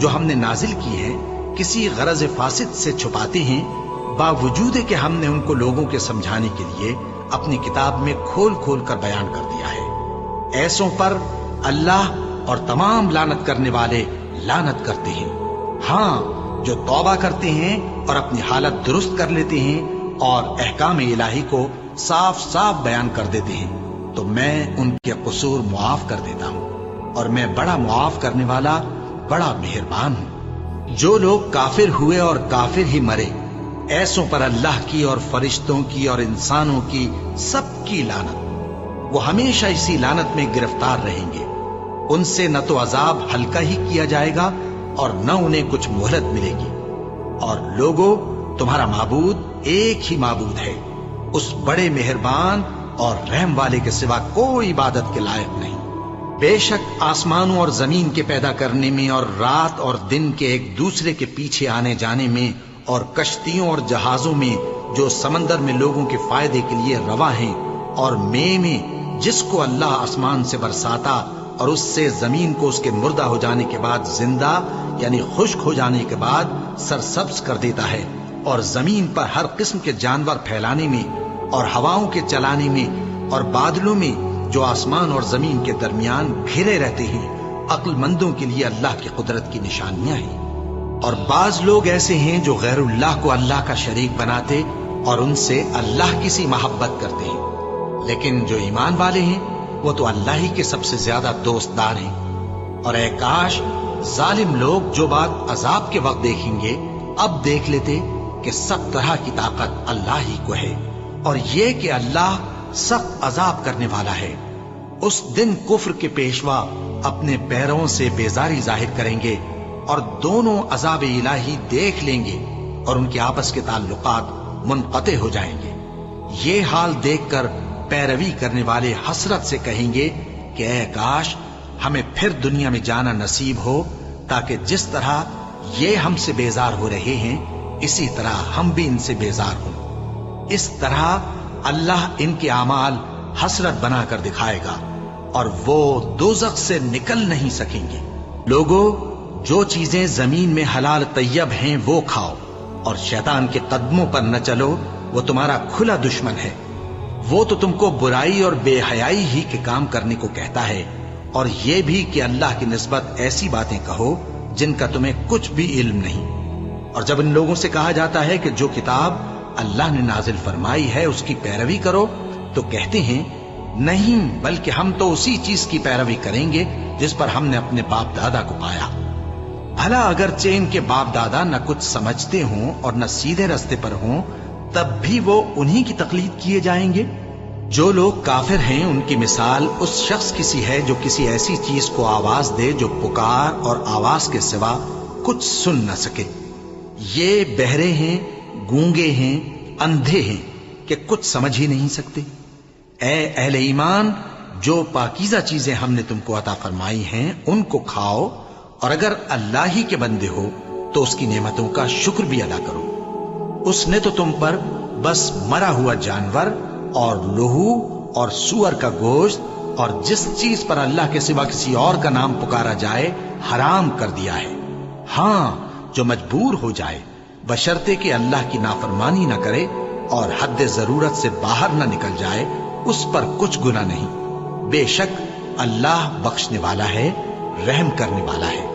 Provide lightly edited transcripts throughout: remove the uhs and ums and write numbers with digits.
جو ہم نے نازل کی ہیں کسی غرض فاسد سے چھپاتے ہیں، باوجود کہ ہم نے ان کو لوگوں کے سمجھانے کے لیے اپنی کتاب میں کھول کھول کر بیان کر دیا ہے۔ ایسوں پر اللہ اور تمام لعنت کرنے والے لعنت کرتے ہیں۔ ہاں، جو توبہ کرتے ہیں اور اپنی حالت درست کر لیتے ہیں اور احکام الہی کو صاف صاف بیان کر دیتے ہیں تو میں ان کے قصور معاف کر دیتا ہوں، اور میں بڑا معاف کرنے والا بڑا مہربان ہوں۔ جو لوگ کافر ہوئے اور کافر ہی مرے، ایسوں پر اللہ کی اور فرشتوں کی اور انسانوں کی سب کی لعنت، وہ ہمیشہ اسی لعنت میں گرفتار رہیں گے۔ ان سے نہ تو عذاب ہلکا ہی کیا جائے گا اور نہ انہیں کچھ مہلت ملے گی۔ اور لوگوں، تمہارا معبود ایک ہی معبود ہے، اس بڑے مہربان اور رحم والے کے سوا کوئی عبادت کے لائق نہیں۔ بے شک آسمانوں اور زمین کے پیدا کرنے میں اور رات اور دن کے ایک دوسرے کے پیچھے آنے جانے میں اور کشتیوں اور جہازوں میں جو سمندر میں لوگوں کے فائدے کے لیے رواں ہیں، اور میں جس کو اللہ آسمان سے برساتا اور اس سے زمین کو اس کے مردہ ہو جانے کے بعد زندہ یعنی خشک ہو جانے کے بعد سرسبز کر دیتا ہے، اور زمین پر ہر قسم کے جانور پھیلانے میں اور ہواؤں کے چلانے میں اور بادلوں میں جو آسمان اور زمین کے درمیان گھرے رہتے ہیں، عقل مندوں کے لیے اللہ کی قدرت کی نشانیاں ہیں۔ اور بعض لوگ ایسے ہیں جو غیر اللہ کو اللہ کا شریک بناتے اور ان سے اللہ کی سی محبت کرتے ہیں، لیکن جو ایمان والے ہیں وہ تو اللہ ہی کے سب سے زیادہ دوست دار ہیں۔ اور اے کاش ظالم لوگ جو بات عذاب کے وقت دیکھیں گے اب دیکھ لیتے کہ سب طرح کی طاقت اللہ ہی کو ہے، اور یہ کہ اللہ سخت عذاب کرنے والا ہے۔ اس دن کفر کے پیشوا اپنے پیروں سے بیزاری ظاہر کریں گے اور دونوں عذاب الہی دیکھ لیں گے اور ان کے آپس کے تعلقات منقطع ہو جائیں گے۔ یہ حال دیکھ کر پیروی کرنے والے حسرت سے کہیں گے کہ اے کاش ہمیں پھر دنیا میں جانا نصیب ہو، تاکہ جس طرح یہ ہم سے بیزار ہو رہے ہیں اسی طرح ہم بھی ان سے بیزار ہوں۔ اس طرح اللہ ان کے اعمال حسرت بنا کر دکھائے گا اور وہ دوزخ سے نکل نہیں سکیں گے۔ لوگوں، جو چیزیں زمین میں حلال طیب ہیں وہ کھاؤ، اور شیطان کے قدموں پر نہ چلو، وہ تمہارا کھلا دشمن ہے۔ وہ تو تم کو برائی اور بے حیائی ہی کے کام کرنے کو کہتا ہے، اور یہ بھی کہ اللہ کی نسبت ایسی باتیں کہو جن کا تمہیں کچھ بھی علم نہیں۔ اور جب ان لوگوں سے کہا جاتا ہے کہ جو کتاب اللہ نے نازل فرمائی ہے اس کی پیروی کرو، تو کہتے ہیں نہیں، بلکہ ہم تو اسی چیز کی پیروی کریں گے جس پر ہم نے اپنے باپ دادا کو پایا۔ بھلا اگرچہ ان کے باپ دادا نہ کچھ سمجھتے ہوں اور نہ سیدھے رستے پر ہوں، تب بھی وہ انہی کی تقلید کیے جائیں گے۔ جو لوگ کافر ہیں ان کی مثال اس شخص کی سی ہے جو کسی ایسی چیز کو آواز دے جو پکار اور آواز کے سوا کچھ سن نہ سکے۔ یہ بہرے ہیں، گونگے ہیں، اندھے ہیں کہ کچھ سمجھ ہی نہیں سکتے۔ اے اہل ایمان، جو پاکیزہ چیزیں ہم نے تم کو عطا فرمائی ہیں ان کو کھاؤ، اور اگر اللہ ہی کے بندے ہو تو اس کی نعمتوں کا شکر بھی ادا کرو۔ اس نے تو تم پر بس مرا ہوا جانور اور لہو اور سور کا گوشت اور جس چیز پر اللہ کے سوا کسی اور کا نام پکارا جائے حرام کر دیا ہے۔ ہاں، جو مجبور ہو جائے بشرطے کہ اللہ کی نافرمانی نہ کرے اور حد ضرورت سے باہر نہ نکل جائے، اس پر کچھ گناہ نہیں۔ بے شک اللہ بخشنے والا ہے، رحم کرنے والا ہے۔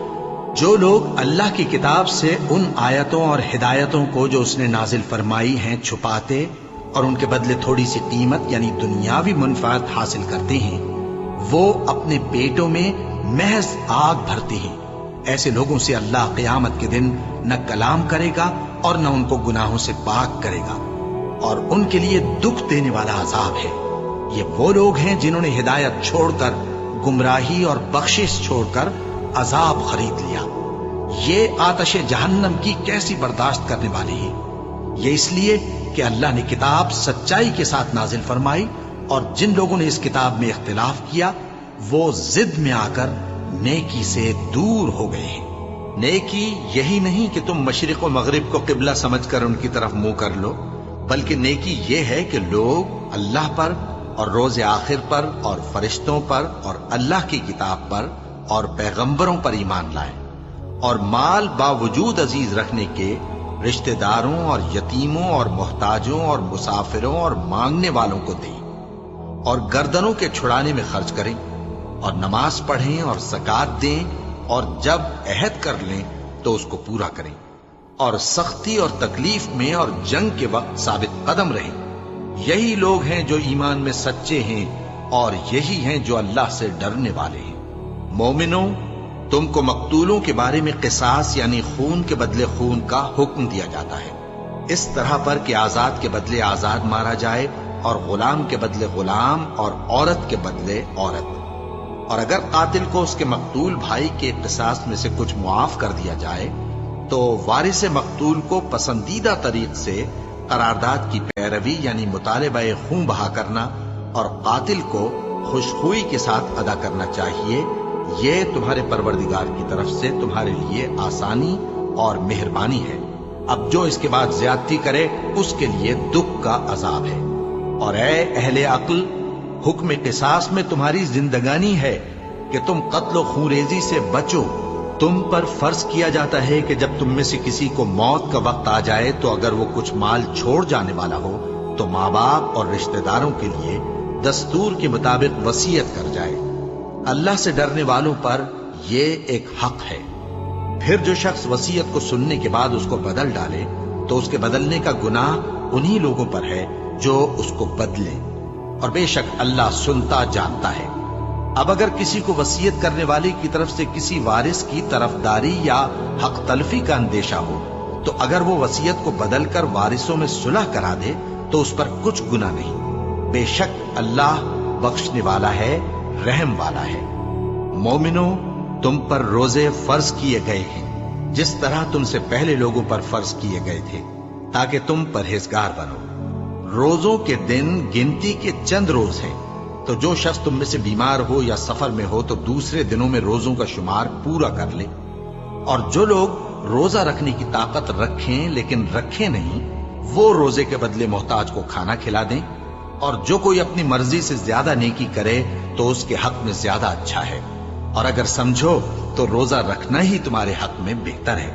جو لوگ اللہ کی کتاب سے ان آیتوں اور ہدایتوں کو جو اس نے نازل فرمائی ہیں چھپاتے اور ان کے بدلے تھوڑی سی قیمت یعنی دنیاوی منفعت حاصل کرتے ہیں، وہ اپنے پیٹوں میں محض آگ بھرتے ہیں۔ ایسے لوگوں سے اللہ قیامت کے دن نہ کلام کرے گا اور نہ ان کو گناہوں سے پاک کرے گا، اور ان کے لیے دکھ دینے والا عذاب ہے۔ یہ وہ لوگ ہیں جنہوں نے ہدایت چھوڑ کر گمراہی اور بخشش چھوڑ کر عذاب خرید لیا۔ یہ آتش جہنم کی کیسی برداشت کرنے والے ہیں۔ یہ اس لیے کہ اللہ نے کتاب سچائی کے ساتھ نازل فرمائی، اور جن لوگوں نے اس کتاب میں اختلاف کیا وہ ضد میں آ کر نیکی سے دور ہو گئے ہیں۔ نیکی یہی نہیں کہ تم مشرق و مغرب کو قبلہ سمجھ کر ان کی طرف منہ کر لو، بلکہ نیکی یہ ہے کہ لوگ اللہ پر اور روز آخر پر اور فرشتوں پر اور اللہ کی کتاب پر اور پیغمبروں پر ایمان لائیں، اور مال باوجود عزیز رکھنے کے رشتہ داروں اور یتیموں اور محتاجوں اور مسافروں اور مانگنے والوں کو دیں، اور گردنوں کے چھڑانے میں خرچ کریں، اور نماز پڑھیں اور زکات دیں، اور جب عہد کر لیں تو اس کو پورا کریں، اور سختی اور تکلیف میں اور جنگ کے وقت ثابت قدم رہیں۔ یہی لوگ ہیں جو ایمان میں سچے ہیں، اور یہی ہیں جو اللہ سے ڈرنے والے ہیں۔ مومنوں، تم کو مقتولوں کے بارے میں قصاص یعنی خون کے بدلے خون کا حکم دیا جاتا ہے، اس طرح پر کہ آزاد کے بدلے آزاد مارا جائے، اور غلام کے بدلے غلام، اور عورت کے بدلے عورت۔ اور اگر قاتل کو اس کے مقتول بھائی کے قصاص میں سے کچھ معاف کر دیا جائے تو وارث مقتول کو پسندیدہ طریق سے قرارداد کی پیروی یعنی مطالبہ خون بہا کرنا اور قاتل کو خوشخوئی کے ساتھ ادا کرنا چاہیے۔ یہ تمہارے پروردگار کی طرف سے تمہارے لیے آسانی اور مہربانی ہے۔ اب جو اس کے بعد زیادتی کرے اس کے لیے دکھ کا عذاب ہے۔ اور اے اہل عقل، حکم قصاص میں تمہاری زندگانی ہے کہ تم قتل و خونریزی سے بچو۔ تم پر فرض کیا جاتا ہے کہ جب تم میں سے کسی کو موت کا وقت آ جائے تو اگر وہ کچھ مال چھوڑ جانے والا ہو تو ماں باپ اور رشتہ داروں کے لیے دستور کے مطابق وصیت کر جائے۔ اللہ سے ڈرنے والوں پر یہ ایک حق ہے۔ پھر جو شخص وصیت کو سننے کے بعد اس کو بدل ڈالے تو اس کے بدلنے کا گناہ انہی لوگوں پر ہے جو اس کو بدلے، اور بے شک اللہ سنتا جانتا ہے۔ اب اگر کسی کو وصیت کرنے والے کی طرف سے کسی وارث کی طرفداری یا حق تلفی کا اندیشہ ہو تو اگر وہ وصیت کو بدل کر وارثوں میں صلح کرا دے تو اس پر کچھ گناہ نہیں، بے شک اللہ بخشنے والا ہے، رحم والا ہے۔ مومنوں، تم پر روزے فرض کیے گئے ہیں جس طرح تم سے پہلے لوگوں پر فرض کیے گئے تھے تاکہ تم پرہیزگار بنو۔ روزوں کے دن گنتی کے چند روز ہیں، تو جو شخص تم میں سے بیمار ہو یا سفر میں ہو تو دوسرے دنوں میں روزوں کا شمار پورا کر لے۔ اور جو لوگ روزہ رکھنے کی طاقت رکھیں لیکن رکھیں نہیں، وہ روزے کے بدلے محتاج کو کھانا کھلا دیں۔ اور جو کوئی اپنی مرضی سے زیادہ نیکی کرے تو اس کے حق میں زیادہ اچھا ہے، اور اگر سمجھو تو روزہ رکھنا ہی تمہارے حق میں بہتر ہے۔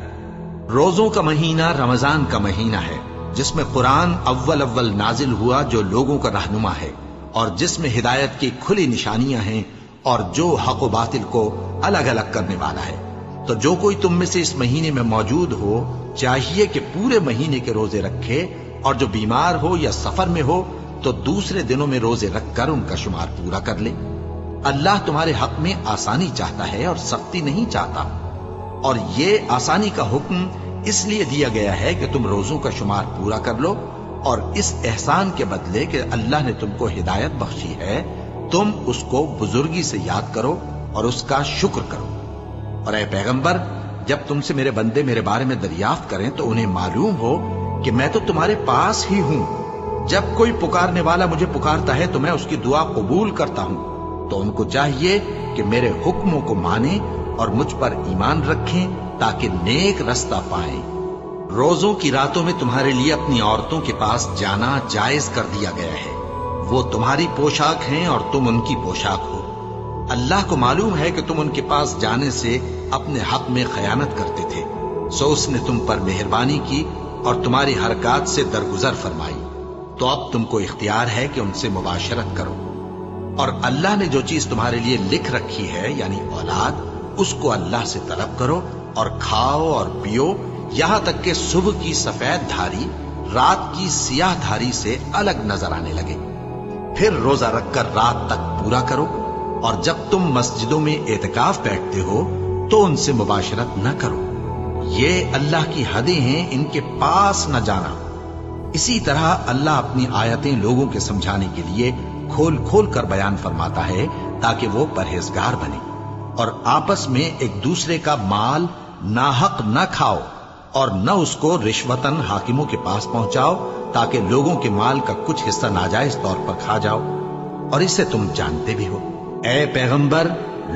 روزوں کا مہینہ رمضان کا مہینہ ہے جس میں قرآن اول نازل ہوا جو لوگوں کا رہنما ہے اور جس میں ہدایت کی کھلی نشانیاں ہیں اور جو حق و باطل کو الگ الگ کرنے والا ہے۔ تو جو کوئی تم میں سے اس مہینے میں موجود ہو چاہیے کہ پورے مہینے کے روزے رکھے، اور جو بیمار ہو یا سفر میں ہو تو دوسرے دنوں میں روزے رکھ کر ان کا شمار پورا کر لے۔ اللہ تمہارے حق میں آسانی چاہتا ہے اور سختی نہیں چاہتا، اور یہ آسانی کا حکم اس لیے دیا گیا ہے کہ تم روزوں کا شمار پورا کر لو، اور اس احسان کے بدلے کہ اللہ نے تم کو ہدایت بخشی ہے تم اس کو بزرگی سے یاد کرو اور اس کا شکر کرو۔ اور اے پیغمبر، جب تم سے میرے بندے میرے بارے میں دریافت کریں تو انہیں معلوم ہو کہ میں تو تمہارے پاس ہی ہوں۔ جب کوئی پکارنے والا مجھے پکارتا ہے تو میں اس کی دعا قبول کرتا ہوں۔ تو ان کو چاہیے کہ میرے حکموں کو مانیں اور مجھ پر ایمان رکھیں تاکہ نیک رستہ پائیں۔ روزوں کی راتوں میں تمہارے لیے اپنی عورتوں کے پاس جانا جائز کر دیا گیا ہے، وہ تمہاری پوشاک ہیں اور تم ان کی پوشاک ہو۔ اللہ کو معلوم ہے کہ تم ان کے پاس جانے سے اپنے حق میں خیانت کرتے تھے، سو اس نے تم پر مہربانی کی اور تمہاری حرکات سے درگزر فرمائی، تو اب تم کو اختیار ہے کہ ان سے مباشرت کرو۔ اور اللہ نے جو چیز تمہارے لیے لکھ رکھی ہے یعنی اولاد، اس کو اللہ سے طلب کرو اور کھاؤ اور پیو یہاں تک کہ صبح کی سفید دھاری رات کی سیاہ دھاری سے الگ نظر آنے لگے، پھر روزہ رکھ کر رات تک پورا کرو، اور جب تم مسجدوں میں اعتکاف بیٹھتے ہو تو ان سے مباشرت نہ کرو، یہ اللہ کی حدیں ہیں، ان کے پاس نہ جانا۔ اسی طرح اللہ اپنی آیتیں لوگوں کے سمجھانے کے لیے کھول کھول کر بیان فرماتا ہے تاکہ وہ پرہیزگار بنے، اور آپس میں ایک دوسرے کا مال ناحق نہ کھاؤ اور نہ اس کو رشوتاً حاکموں کے پاس پہنچاؤ تاکہ لوگوں کے مال کا کچھ حصہ ناجائز طور پر کھا جاؤ، اور اسے تم جانتے بھی ہو۔ اے پیغمبر،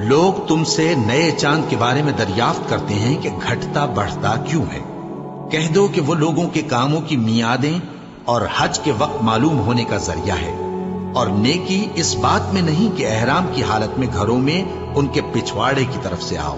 لوگ تم سے نئے چاند کے بارے میں دریافت کرتے ہیں کہ گھٹتا بڑھتا کیوں ہے؟ کہہ دو کہ وہ لوگوں کے کاموں کی میعادیں اور حج کے وقت معلوم ہونے کا ذریعہ ہے، اور نیکی اس بات میں نہیں کہ احرام کی حالت میں گھروں میں ان کے پچھواڑے کی طرف سے آؤ،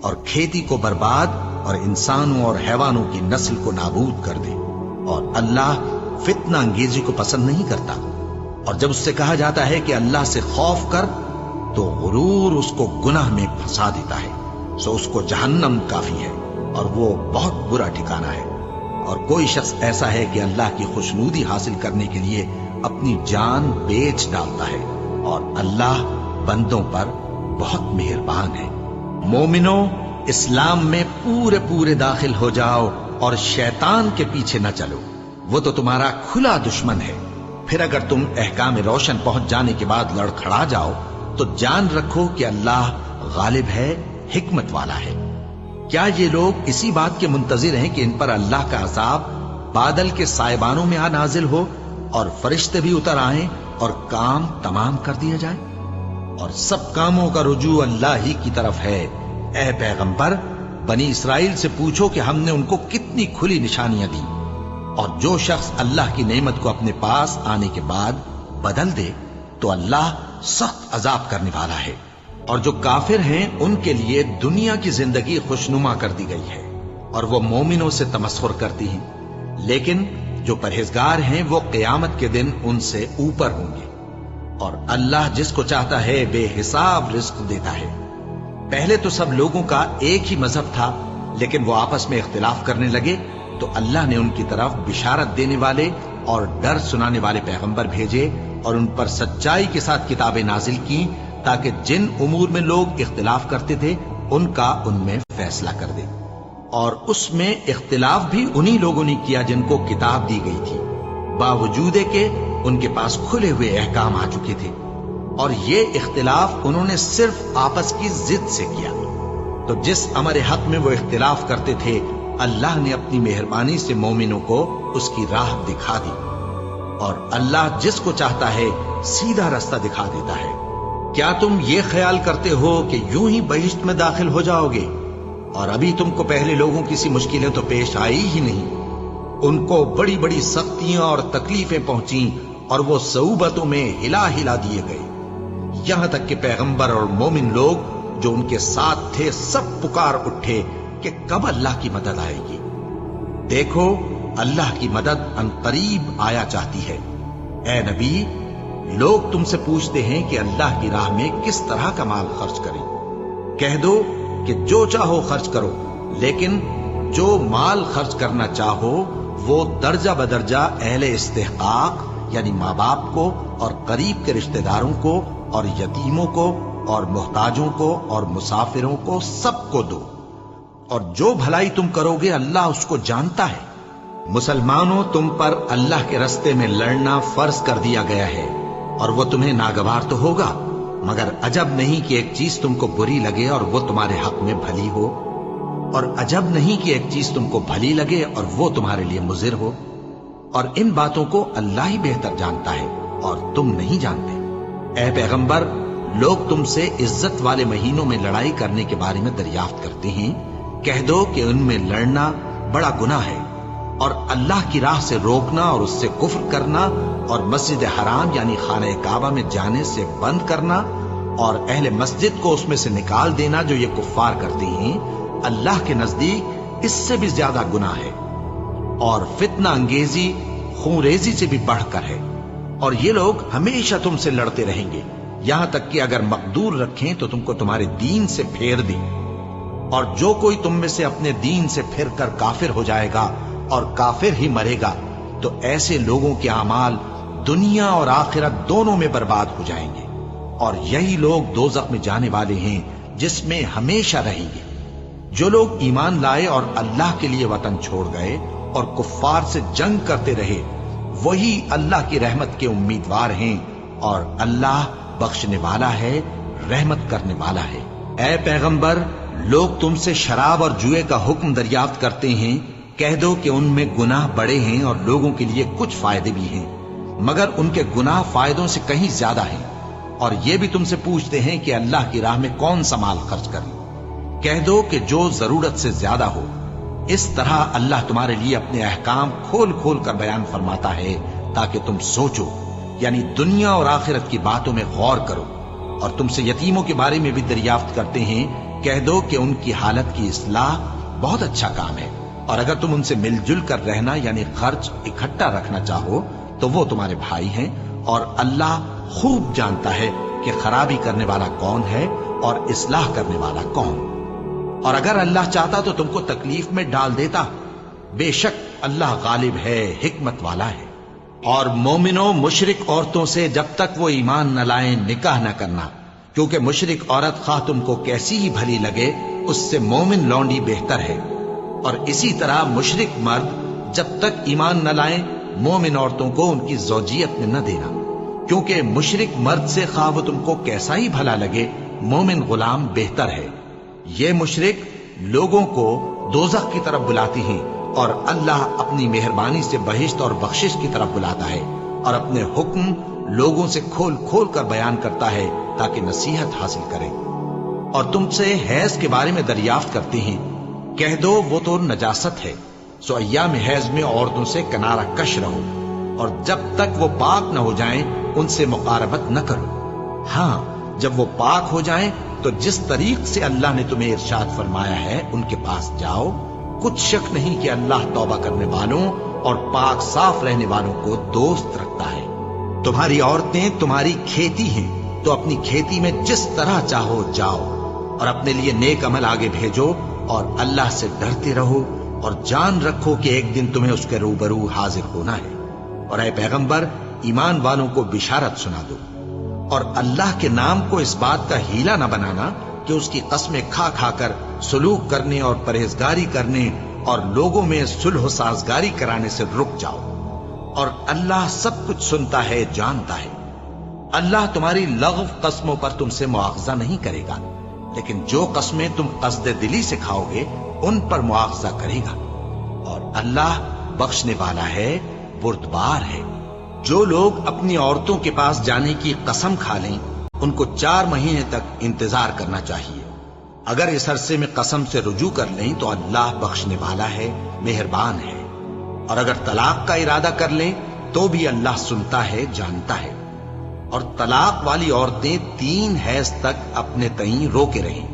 اور کھیتی کو برباد اور انسانوں اور حیوانوں کی نسل کو نابود کر دے۔ اور اللہ فتنہ انگیزی کو پسند نہیں کرتا، اور جب اس سے کہا جاتا ہے کہ اللہ سے خوف کر تو غرور اس کو گناہ میں پھنسا دیتا ہے، سو اس کو جہنم کافی ہے اور وہ بہت برا ٹھکانہ ہے۔ اور کوئی شخص ایسا ہے کہ اللہ کی خوشنودی حاصل کرنے کے لیے اپنی جان بیچ ڈالتا ہے، اور اللہ بندوں پر بہت مہربان ہے۔ مومنو، اسلام میں پورے داخل ہو جاؤ اور شیطان کے پیچھے نہ چلو، وہ تو تمہارا کھلا دشمن ہے۔ پھر اگر تم احکام روشن پہنچ جانے کے بعد لڑکھڑا جاؤ تو جان رکھو کہ اللہ غالب ہے، حکمت والا ہے۔ کیا یہ لوگ اسی بات کے منتظر ہیں کہ ان پر اللہ کا عذاب بادل کے سائبانوں میں آ نازل ہو اور فرشتے بھی اتر آئیں اور کام تمام کر دیا جائے؟ اور سب کاموں کا رجوع اللہ ہی کی طرف ہے۔ اے پیغمبر، بنی اسرائیل سے پوچھو کہ ہم نے ان کو کتنی کھلی نشانیاں دی، اور جو شخص اللہ کی نعمت کو اپنے پاس آنے کے بعد بدل دے تو اللہ سخت عذاب کرنے والا ہے۔ اور جو کافر ہیں ان کے لیے دنیا کی زندگی خوشنما کر دی گئی ہے، اور وہ مومنوں سے تمسخر کرتی ہیں، لیکن جو پرہیزگار ہیں وہ قیامت کے دن ان سے اوپر ہوں گے۔ اور اللہ جس کو چاہتا ہے بے حساب رزق دیتا ہے۔ پہلے تو سب لوگوں کا ایک ہی مذہب تھا، لیکن وہ آپس میں اختلاف کرنے لگے تو اللہ نے ان کی طرف بشارت دینے والے اور ڈر سنانے والے پیغمبر بھیجے، اور ان پر سچائی کے ساتھ کتابیں نازل کی، تاکہ جن امور میں لوگ اختلاف کرتے تھے ان کا ان میں فیصلہ کر دے۔ اور اس میں اختلاف بھی انہی لوگوں نے کیا جن کو کتاب دی گئی تھی، باوجود کہ ان کے پاس کھلے ہوئے احکام آ چکے تھے، اور یہ اختلاف انہوں نے صرف آپس کی ضد سے کیا۔ تو جس امر حق میں وہ اختلاف کرتے تھے اللہ نے اپنی مہربانی سے مومنوں کو اس کی راہ دکھا دی، اور اللہ جس کو چاہتا ہے سیدھا رستہ دکھا دیتا ہے۔ کیا تم یہ خیال کرتے ہو کہ یوں ہی بہشت میں داخل ہو جاؤ گے، اور ابھی تم کو پہلے لوگوں کی سی مشکلیں تو پیش آئی ہی نہیں؟ ان کو بڑی بڑی سختیاں اور تکلیفیں پہنچیں، اور وہ صعوبتوں میں ہلا دیے گئے، یہاں تک کہ پیغمبر اور مومن لوگ جو ان کے ساتھ تھے سب پکار اٹھے کہ کب اللہ کی مدد آئے گی۔ دیکھو، اللہ کی مدد ان قریب آیا چاہتی ہے۔ اے نبی، لوگ تم سے پوچھتے ہیں کہ اللہ کی راہ میں کس طرح کا مال خرچ کریں۔ کہہ دو کہ جو چاہو خرچ کرو، لیکن جو مال خرچ کرنا چاہو وہ درجہ بدرجہ اہل استحقاق یعنی ماں باپ کو اور قریب کے رشتہ داروں کو اور یتیموں کو اور محتاجوں کو اور مسافروں کو سب کو دو، اور جو بھلائی تم کرو گے اللہ اس کو جانتا ہے۔ مسلمانوں، تم پر اللہ کے رستے میں لڑنا فرض کر دیا گیا ہے، اور وہ تمہیں ناگوار تو ہوگا، مگر عجب نہیں کہ ایک چیز تم کو بری لگے اور وہ تمہارے حق میں بھلی ہو، اور عجب نہیں کہ ایک چیز تم کو بھلی لگے اور وہ تمہارے لیے مضر ہو، اور ان باتوں کو اللہ ہی بہتر جانتا ہے اور تم نہیں جانتے۔ اے پیغمبر، لوگ تم سے عزت والے مہینوں میں لڑائی کرنے کے بارے میں دریافت کرتے ہیں، کہہ دو کہ ان میں لڑنا بڑا گناہ ہے، اور اللہ کی راہ سے روکنا اور اس سے کفر کرنا اور مسجد حرام یعنی خانہ کعبہ میں جانے سے بند کرنا اور اہل مسجد کو اس میں سے نکال دینا جو یہ کفار کرتے ہیں، اللہ کے نزدیک اس سے بھی زیادہ گناہ ہے، اور فتنہ انگیزی خون ریزی سے بھی بڑھ کر ہے۔ اور یہ لوگ ہمیشہ تم سے لڑتے رہیں گے، یہاں تک کہ اگر مقدور رکھیں تو تم کو تمہارے دین سے پھیر دیں، اور جو کوئی تم میں سے اپنے دین سے پھر کر کافر ہو جائے گا اور کافر ہی مرے گا تو ایسے لوگوں کے اعمال دنیا اور آخرت دونوں میں برباد ہو جائیں گے، اور یہی لوگ دوزخ میں جانے والے ہیں جس میں ہمیشہ رہیں گے۔ جو لوگ ایمان لائے اور اللہ کے لیے وطن چھوڑ گئے اور کفار سے جنگ کرتے رہے وہی اللہ کی رحمت کے امیدوار ہیں، اور اللہ بخشنے والا ہے، رحمت کرنے والا ہے۔ اے پیغمبر، لوگ تم سے شراب اور جوئے کا حکم دریافت کرتے ہیں، کہہ دو کہ ان میں گناہ بڑے ہیں اور لوگوں کے لیے کچھ فائدے بھی ہیں، مگر ان کے گناہ فائدوں سے کہیں زیادہ ہیں۔ اور یہ بھی تم سے پوچھتے ہیں کہ اللہ کی راہ میں کون سا مال خرچ کریں، کہہ دو کہ جو ضرورت سے زیادہ ہو۔ اس طرح اللہ تمہارے لیے اپنے احکام کھول کھول کر بیان فرماتا ہے تاکہ تم سوچو، یعنی دنیا اور آخرت کی باتوں میں غور کرو۔ اور تم سے یتیموں کے بارے میں بھی دریافت کرتے ہیں، کہہ دو کہ ان کی حالت کی اصلاح بہت اچھا کام ہے، اور اگر تم ان سے مل جل کر رہنا یعنی خرچ اکٹھا رکھنا چاہو تو وہ تمہارے بھائی ہیں، اور اللہ خوب جانتا ہے کہ خرابی کرنے والا کون ہے اور اصلاح کرنے والا کون۔ اور اگر اللہ چاہتا تو تم کو تکلیف میں ڈال دیتا، بے شک اللہ غالب ہے، حکمت والا ہے۔ اور مومنوں، مشرک عورتوں سے جب تک وہ ایمان نہ لائیں نکاح نہ کرنا، کیونکہ مشرک عورت خواہ تم کو کیسی ہی بھلی لگے اس سے مومن لونڈی بہتر ہے۔ اور اسی طرح مشرک مرد جب تک ایمان نہ لائیں مومن عورتوں کو ان کی زوجیت میں نہ دینا، کیونکہ مشرک مرد سے خواہ وہ تم کو کیسا ہی بھلا لگے مومن غلام بہتر ہے۔ یہ مشرک لوگوں کو دوزخ کی طرف بلاتی ہیں، اور اللہ اپنی مہربانی سے بہشت اور بخشش کی طرف بلاتا ہے، اور اپنے حکم لوگوں سے کھول کھول کر بیان کرتا ہے تاکہ نصیحت حاصل کریں۔ اور تم سے حیض کے بارے میں دریافت کرتے ہیں، کہہ دو وہ تو نجاست ہے، سو ایام حیض میں عورتوں سے کنارہ کش رہو، اور جب تک وہ پاک نہ ہو جائیں ان سے مقاربت نہ کرو۔ ہاں، جب وہ پاک ہو جائیں تو جس طریق سے اللہ نے تمہیں ارشاد فرمایا ہے ان کے پاس جاؤ، کچھ شک نہیں کہ اللہ توبہ کرنے والوں اور پاک صاف رہنے والوں کو دوست رکھتا ہے۔ تمہاری عورتیں تمہاری کھیتی ہیں، تو اپنی کھیتی میں جس طرح چاہو جاؤ، اور اپنے لیے نیک عمل آگے بھیجو، اور اللہ سے ڈرتے رہو، اور جان رکھو کہ ایک دن تمہیں اس کے روبرو حاضر ہونا ہے۔ اور اے پیغمبر، ایمان والوں کو بشارت سنا دو، اور اللہ کے نام کو اس بات کا ہیلا نہ بنانا کہ اس کی قسمیں کھا کھا کر سلوک کرنے اور پرہیزگاری کرنے اور لوگوں میں صلح و سازگاری کرانے سے رک جاؤ، اور اللہ سب کچھ سنتا ہے، جانتا ہے۔ اللہ تمہاری لغو قسموں پر تم سے مواخذہ نہیں کرے گا، لیکن جو قسمیں تم قصد دلی سے کھاؤ گے ان پر مواخذہ کرے گا، اور اللہ بخشنے والا ہے، بردبار ہے۔ جو لوگ اپنی عورتوں کے پاس جانے کی قسم کھا لیں ان کو 4 مہینے تک انتظار کرنا چاہیے۔ اگر اس عرصے میں قسم سے رجوع کر لیں تو اللہ بخشنے والا ہے، مہربان ہے۔ اور اگر طلاق کا ارادہ کر لیں تو بھی اللہ سنتا ہے، جانتا ہے۔ اور طلاق والی عورتیں 3 حیض تک اپنے تئیں روکے رہیں،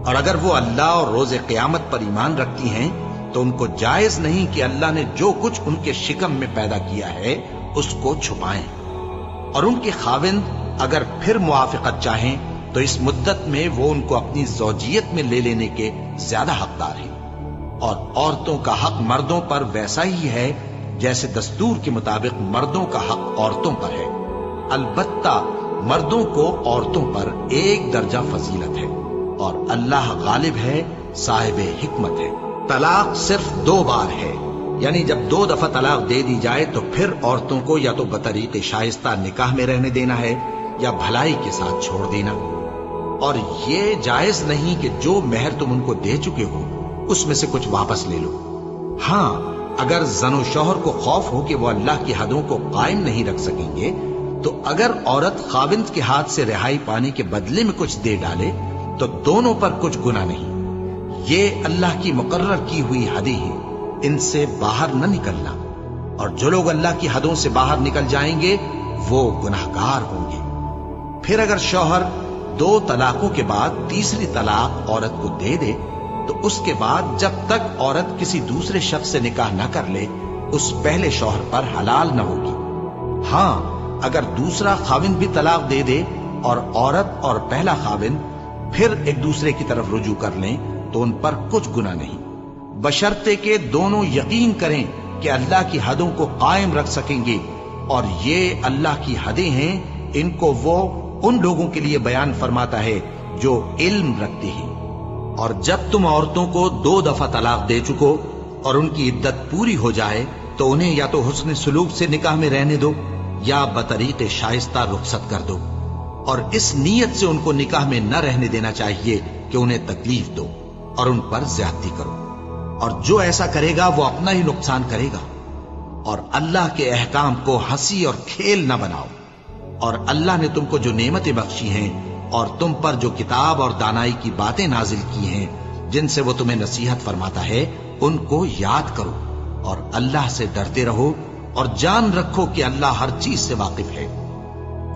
اور اگر وہ اللہ اور روز قیامت پر ایمان رکھتی ہیں تو ان کو جائز نہیں کہ اللہ نے جو کچھ ان کے شکم میں پیدا کیا ہے اس کو چھپائیں۔ اور ان کے خاوند اگر پھر موافقت چاہیں تو اس مدت میں وہ ان کو اپنی زوجیت میں لے لینے کے زیادہ حقدار ہیں۔ اور عورتوں کا حق مردوں پر ویسا ہی ہے جیسے دستور کے مطابق مردوں کا حق عورتوں پر ہے، البتہ مردوں کو عورتوں پر 1 درجہ فضیلت ہے، اور اللہ غالب ہے، صاحب حکمت ہے۔ طلاق صرف 2 بار ہے، یعنی جب 2 دفعہ طلاق دے دی جائے تو پھر عورتوں کو یا تو بطریق شائستہ نکاح میں رہنے دینا ہے یا بھلائی کے ساتھ چھوڑ دینا۔ اور یہ جائز نہیں کہ جو مہر تم ان کو دے چکے ہو اس میں سے کچھ واپس لے لو۔ ہاں، اگر زن و شوہر کو خوف ہو کہ وہ اللہ کی حدوں کو قائم نہیں رکھ سکیں گے تو اگر عورت خاوند کے ہاتھ سے رہائی پانے کے بدلے میں کچھ دے ڈالے تو دونوں پر کچھ گناہ نہیں۔ یہ اللہ کی مقرر کی ہوئی حدیں ہیں، ان سے باہر نہ نکلنا، اور جو لوگ اللہ کی حدوں سے باہر نکل جائیں گے وہ گناہگار ہوں گے۔ پھر اگر شوہر 2 طلاقوں کے بعد تیسری طلاق عورت کو دے دے تو اس کے بعد جب تک عورت کسی دوسرے شخص سے نکاح نہ کر لے اس پہلے شوہر پر حلال نہ ہوگی۔ ہاں، اگر دوسرا خاوند بھی طلاق دے دے اور عورت اور پہلا خاوند پھر ایک دوسرے کی طرف رجوع کر لیں تو ان پر کچھ گناہ نہیں، بشرطے کہ دونوں یقین کریں کہ اللہ کی حدوں کو قائم رکھ سکیں گے، اور یہ اللہ کی حدیں ہیں، ان کو وہ ان لوگوں کے لیے بیان فرماتا ہے جو علم رکھتے ہیں۔ اور جب تم عورتوں کو 2 دفعہ طلاق دے چکو اور ان کی عدت پوری ہو جائے تو انہیں یا تو حسن سلوک سے نکاح میں رہنے دو یا بطریق شائستہ رخصت کر دو، اور اس نیت سے ان کو نکاح میں نہ رہنے دینا چاہیے کہ انہیں تکلیف دو اور ان پر زیادتی کرو، اور جو ایسا کرے گا وہ اپنا ہی نقصان کرے گا۔ اور اللہ کے احکام کو ہنسی اور کھیل نہ بناؤ، اور اللہ نے تم کو جو نعمتیں بخشی ہیں اور تم پر جو کتاب اور دانائی کی باتیں نازل کی ہیں جن سے وہ تمہیں نصیحت فرماتا ہے ان کو یاد کرو، اور اللہ سے ڈرتے رہو، اور جان رکھو کہ اللہ ہر چیز سے واقف ہے۔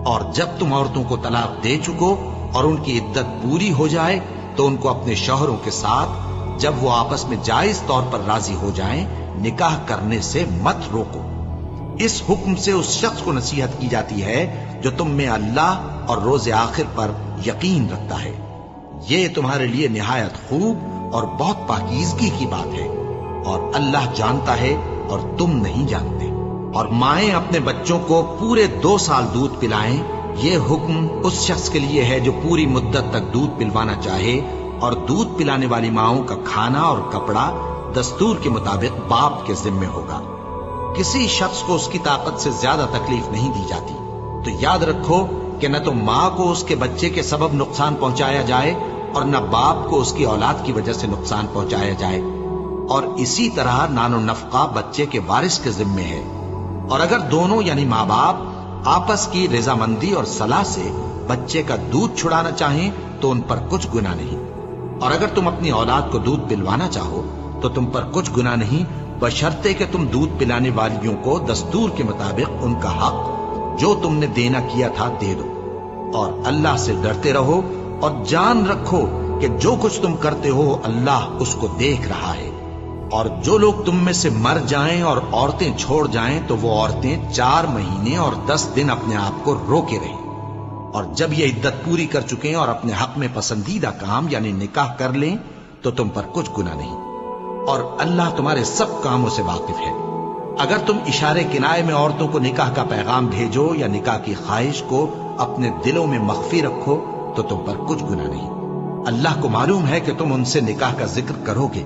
اور جب تم عورتوں کو طلاق دے چکو اور ان کی عدت پوری ہو جائے تو ان کو اپنے شوہروں کے ساتھ جب وہ آپس میں جائز طور پر راضی ہو جائیں نکاح کرنے سے مت روکو۔ اس حکم سے اس شخص کو نصیحت کی جاتی ہے جو تم میں اللہ اور روز آخر پر یقین رکھتا ہے۔ یہ تمہارے لیے نہایت خوب اور بہت پاکیزگی کی بات ہے، اور اللہ جانتا ہے اور تم نہیں جانتے۔ اور مائیں اپنے بچوں کو پورے 2 سال دودھ پلائیں، یہ حکم اس شخص کے لیے ہے جو پوری مدت تک دودھ پلوانا چاہے، اور دودھ پلانے والی ماؤں کا کھانا اور کپڑا دستور کے مطابق باپ کے ذمے ہوگا۔ کسی شخص کو اس کی طاقت سے زیادہ تکلیف نہیں دی جاتی، تو یاد رکھو کہ نہ تو ماں کو اس کے بچے کے سبب نقصان پہنچایا جائے اور نہ باپ کو اس کی اولاد کی وجہ سے نقصان پہنچایا جائے، اور اسی طرح نان و نفقہ بچے کے وارث کے ذمے ہے۔ اور اگر دونوں یعنی ماں باپ آپس کی رضامندی اور صلاح سے بچے کا دودھ چھڑانا چاہیں تو ان پر کچھ گناہ نہیں، اور اگر تم اپنی اولاد کو دودھ پلوانا چاہو تو تم پر کچھ گناہ نہیں، بشرطے کہ تم دودھ پلانے والیوں کو دستور کے مطابق ان کا حق جو تم نے دینا کیا تھا دے دو، اور اللہ سے ڈرتے رہو اور جان رکھو کہ جو کچھ تم کرتے ہو اللہ اس کو دیکھ رہا ہے۔ اور جو لوگ تم میں سے مر جائیں اور عورتیں چھوڑ جائیں تو وہ عورتیں 4 مہینے اور 10 دن اپنے آپ کو روکے رہیں، اور جب یہ عدت پوری کر چکیں اور اپنے حق میں پسندیدہ کام یعنی نکاح کر لیں تو تم پر کچھ گناہ نہیں، اور اللہ تمہارے سب کاموں سے واقف ہے۔ اگر تم اشارے کنائے میں عورتوں کو نکاح کا پیغام بھیجو یا نکاح کی خواہش کو اپنے دلوں میں مخفی رکھو تو تم پر کچھ گناہ نہیں۔ اللہ کو معلوم ہے کہ تم ان سے نکاح کا ذکر کرو گے،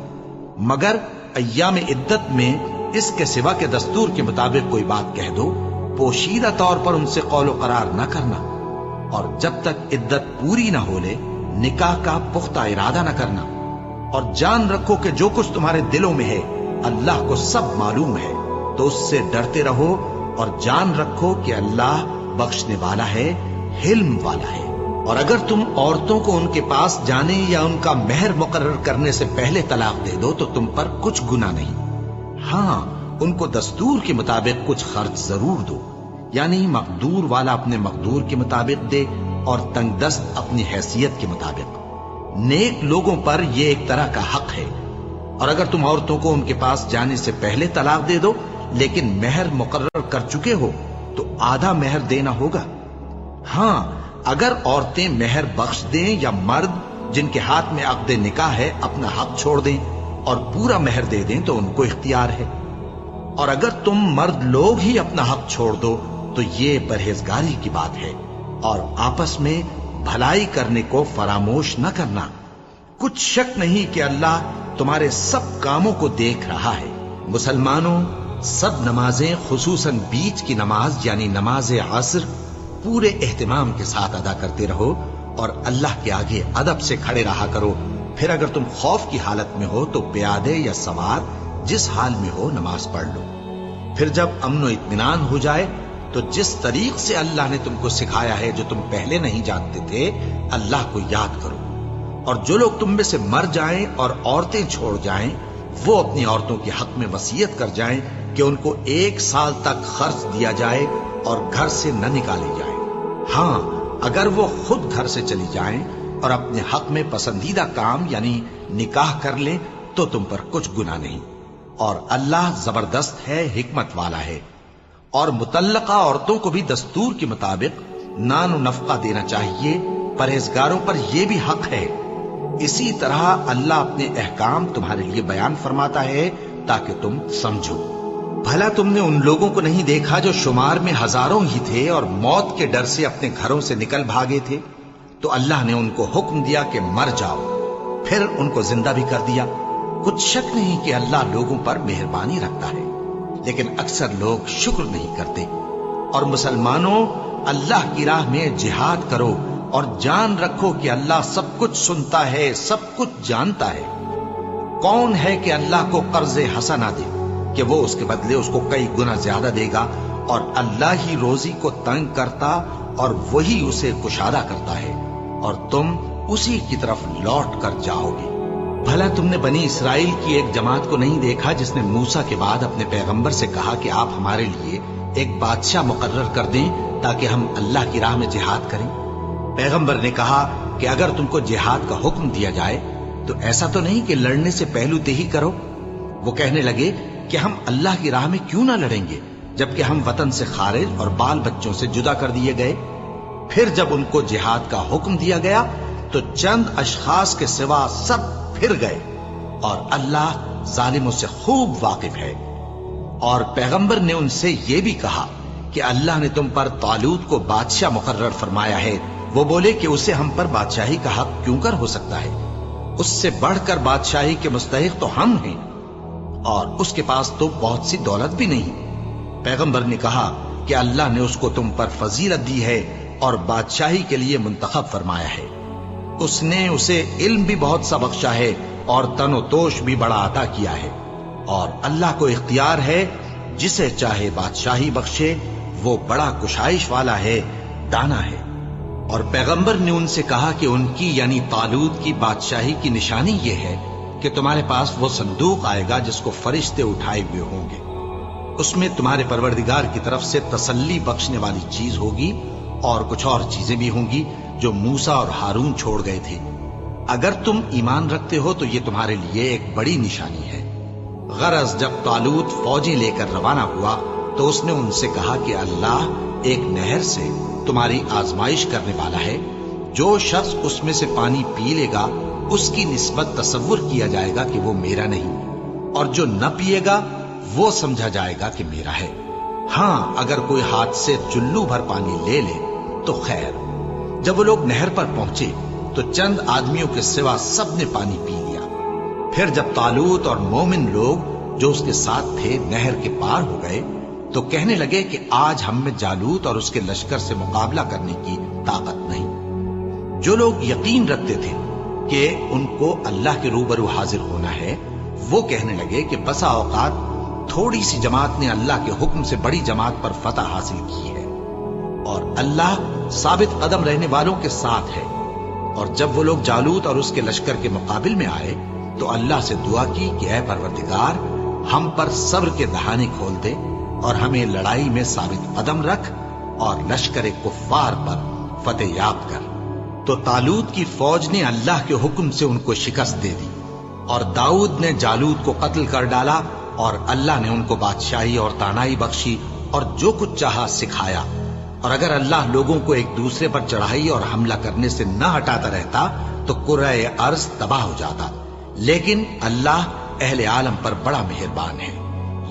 مگر ایام عدت میں اس کے سوا کے دستور کے مطابق کوئی بات کہہ دو، پوشیدہ طور پر ان سے قول و قرار نہ کرنا، اور جب تک عدت پوری نہ ہو لے نکاح کا پختہ ارادہ نہ کرنا، اور جان رکھو کہ جو کچھ تمہارے دلوں میں ہے اللہ کو سب معلوم ہے، تو اس سے ڈرتے رہو اور جان رکھو کہ اللہ بخشنے والا ہے، حلم والا ہے۔ اور اگر تم عورتوں کو ان کے پاس جانے یا ان کا مہر مقرر کرنے سے پہلے طلاق دے دو تو تم پر کچھ گناہ نہیں، ہاں ان کو دستور کے مطابق کچھ خرچ ضرور دو، یعنی مقدور والا اپنے مقدور کے مطابق دے اور تنگ دست اپنی حیثیت کے مطابق۔ نیک لوگوں پر یہ ایک طرح کا حق ہے۔ اور اگر تم عورتوں کو ان کے پاس جانے سے پہلے طلاق دے دو لیکن مہر مقرر کر چکے ہو تو آدھا مہر دینا ہوگا۔ ہاں اگر عورتیں مہر بخش دیں یا مرد جن کے ہاتھ میں عقد نکاح ہے اپنا حق چھوڑ دیں اور پورا مہر دے دیں تو ان کو اختیار ہے، اور اگر تم مرد لوگ ہی اپنا حق چھوڑ دو تو یہ پرہیزگاری کی بات ہے، اور آپس میں بھلائی کرنے کو فراموش نہ کرنا۔ کچھ شک نہیں کہ اللہ تمہارے سب کاموں کو دیکھ رہا ہے۔ مسلمانوں، سب نمازیں خصوصاً بیچ کی نماز یعنی نماز عصر پورے اہتمام کے ساتھ ادا کرتے رہو اور اللہ کے آگے ادب سے کھڑے رہا کرو۔ پھر اگر تم خوف کی حالت میں ہو تو پیادے یا سوار جس حال میں ہو نماز پڑھ لو۔ پھر جب امن و اطمینان ہو جائے تو جس طریق سے اللہ نے تم کو سکھایا ہے جو تم پہلے نہیں جانتے تھے اللہ کو یاد کرو۔ اور جو لوگ تم میں سے مر جائیں اور عورتیں چھوڑ جائیں وہ اپنی عورتوں کے حق میں وصیت کر جائیں کہ ان کو 1 سال تک خرچ دیا جائے اور گھر سے نہ نکالی جائے۔ ہاں اگر وہ خود گھر سے چلی جائیں اور اپنے حق میں پسندیدہ کام یعنی نکاح کر لیں تو تم پر کچھ گناہ نہیں، اور اللہ زبردست ہے، حکمت والا ہے۔ اور مطلقہ عورتوں کو بھی دستور کے مطابق نان و نفقہ دینا چاہیے، پرہیزگاروں پر یہ بھی حق ہے۔ اسی طرح اللہ اپنے احکام تمہارے لیے بیان فرماتا ہے تاکہ تم سمجھو۔ بھلا تم نے ان لوگوں کو نہیں دیکھا جو شمار میں ہزاروں ہی تھے اور موت کے ڈر سے اپنے گھروں سے نکل بھاگے تھے؟ تو اللہ نے ان کو حکم دیا کہ مر جاؤ، پھر ان کو زندہ بھی کر دیا۔ کچھ شک نہیں کہ اللہ لوگوں پر مہربانی رکھتا ہے، لیکن اکثر لوگ شکر نہیں کرتے۔ اور مسلمانوں، اللہ کی راہ میں جہاد کرو اور جان رکھو کہ اللہ سب کچھ سنتا ہے، سب کچھ جانتا ہے۔ کون ہے کہ اللہ کو قرض حسنہ دے کہ وہ اس کے بدلے اس کو کئی گنا زیادہ دے گا؟ اور اللہ ہی روزی کو تنگ کرتا اور وہی اسے کشادہ کرتا ہے، اور تم اسی کی طرف لوٹ کر جاؤ گے۔ بھلا تم نے بنی اسرائیل کی ایک جماعت کو نہیں دیکھا جس نے موسیٰ کے بعد اپنے پیغمبر سے کہا کہ آپ ہمارے لیے ایک بادشاہ مقرر کر دیں تاکہ ہم اللہ کی راہ میں جہاد کریں؟ پیغمبر نے کہا کہ اگر تم کو جہاد کا حکم دیا جائے تو ایسا تو نہیں کہ لڑنے سے پہلو دہی کرو؟ وہ کہنے لگے کہ ہم اللہ کی راہ میں کیوں نہ لڑیں گے جبکہ ہم وطن سے خارج اور بال بچوں سے جدا کر دیے گئے۔ پھر جب ان کو جہاد کا حکم دیا گیا تو چند اشخاص کے سوا سب پھر گئے، اور اللہ ظالموں سے خوب واقف ہے۔ اور پیغمبر نے ان سے یہ بھی کہا کہ اللہ نے تم پر طالوت کو بادشاہ مقرر فرمایا ہے۔ وہ بولے کہ اسے ہم پر بادشاہی کا حق کیوں کر ہو سکتا ہے؟ اس سے بڑھ کر بادشاہی کے مستحق تو ہم ہیں، اور اس کے پاس تو بہت سی دولت بھی نہیں۔ پیغمبر نے کہا کہ اللہ نے اس کو تم پر فضیلت دی ہے اور بادشاہی کے لیے منتخب فرمایا ہے۔ اس نے اسے علم بھی بہت سا بخشا ہے اور تن و توش بھی بڑا عطا کیا ہے، اور اللہ کو اختیار ہے جسے چاہے بادشاہی بخشے، وہ بڑا کشائش والا ہے، دانا ہے۔ اور پیغمبر نے ان سے کہا کہ ان کی یعنی طالوت کی بادشاہی کی نشانی یہ ہے کہ تمہارے پاس وہ صندوق آئے گا جس کو فرشتے اٹھائے ہوئے ہوں گے۔ اس میں تمہارے پروردگار کی طرف سے تسلی بخشنے والی چیز ہوگی، اور کچھ اور چیزیں بھی ہوں گی جو موسیٰ اور ہارون چھوڑ گئے تھے۔ اگر تم ایمان رکھتے ہو تو یہ تمہارے لیے ایک بڑی نشانی ہے۔ غرض جب طالوت فوجیں لے کر روانہ ہوا تو اس نے ان سے کہا کہ اللہ ایک نہر سے تمہاری آزمائش کرنے والا ہے، جو شخص اس میں سے پانی پی لے گا اس کی نسبت تصور کیا جائے گا کہ وہ میرا نہیں، اور جو نہ پیے گا وہ سمجھا جائے گا کہ میرا ہے۔ ہاں اگر کوئی ہاتھ سے چلو بھر پانی لے لے تو خیر۔ جب وہ لوگ نہر پر پہنچے تو چند آدمیوں کے سوا سب نے پانی پی لیا۔ پھر جب طالوت اور مومن لوگ جو اس کے ساتھ تھے نہر کے پار ہو گئے تو کہنے لگے کہ آج ہم میں جالوت اور اس کے لشکر سے مقابلہ کرنے کی طاقت نہیں۔ جو لوگ یقین رکھتے تھے کہ ان کو اللہ کے روبرو حاضر ہونا ہے، وہ کہنے لگے کہ بسا اوقات تھوڑی سی جماعت نے اللہ کے حکم سے بڑی جماعت پر فتح حاصل کی ہے، اور اللہ ثابت قدم رہنے والوں کے ساتھ ہے۔ اور جب وہ لوگ جالوت اور اس کے لشکر کے مقابل میں آئے تو اللہ سے دعا کی کہ اے پروردگار، ہم پر صبر کے دہانے کھول دے اور ہمیں لڑائی میں ثابت قدم رکھ اور لشکر کفار پر فتح یاب کر۔ تو طالوت کی فوج نے اللہ کے حکم سے ان کو شکست دے دی، اور داؤد نے جالوت کو قتل کر ڈالا، اور اللہ نے ان کو بادشاہی اور دانائی بخشی اور جو کچھ چاہا سکھایا۔ اور اگر اللہ لوگوں کو ایک دوسرے پر چڑھائی اور حملہ کرنے سے نہ ہٹاتا رہتا تو کرۂ ارض تباہ ہو جاتا، لیکن اللہ اہل عالم پر بڑا مہربان ہے۔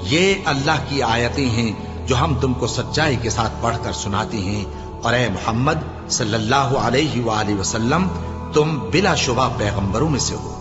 یہ اللہ کی آیتیں ہیں جو ہم تم کو سچائی کے ساتھ پڑھ کر سناتے ہیں، اور اے محمد صلی اللہ علیہ وآلہ وسلم، تم بلا شبہ پیغمبروں میں سے ہو۔